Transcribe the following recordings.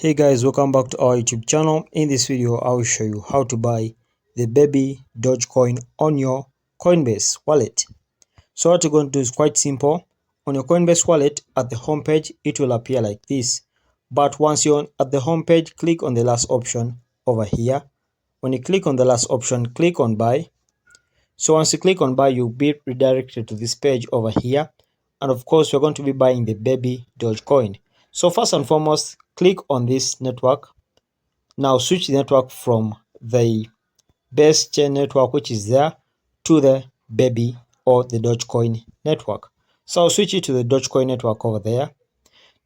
Hey guys, welcome back to our YouTube channel. In this video, I will show you how to buy the baby Dogecoin on your Coinbase wallet. So what you're going to do is quite simple. On your Coinbase wallet, at the home page, it will appear like this. But once you're at the home page, click on the last option over here. When you click on the last option, click on buy. So once you click on buy, you'll be redirected to this page over here. And of course, you're going to be buying the baby Dogecoin. So first and foremost, click on this network. Now switch the network from the base chain network, which is there, to the baby or the Dogecoin network. So I'll switch it to the Dogecoin network over there.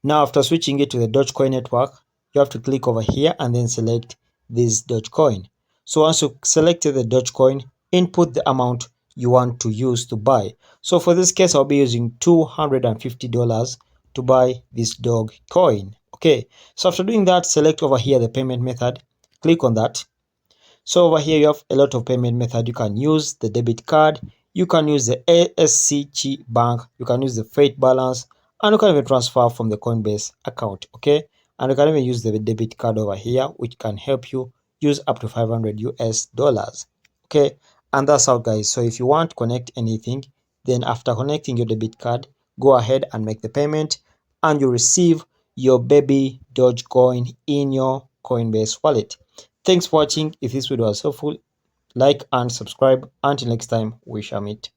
Now after switching it to the Dogecoin network, you have to click over here and then select this Dogecoin. So once you selected the Dogecoin, input the amount you want to use to buy. So for this case, I'll be using $250 to buy this Dogecoin. Okay, so after doing that, select over here the payment method, click on that. So over here you have a lot of payment method. You can use the debit card, you can use the ASCG bank, you can use the Fate balance, and you can even transfer from the Coinbase account. Okay, and you can even use the debit card over here, which can help you use up to 500 US dollars. Okay, and that's how, guys. So if you want to connect anything, then after connecting your debit card, go ahead and make the payment and you receive your baby Dogecoin in your Coinbase wallet. Thanks for watching. If this video was helpful, like and subscribe. Until next time, we shall meet.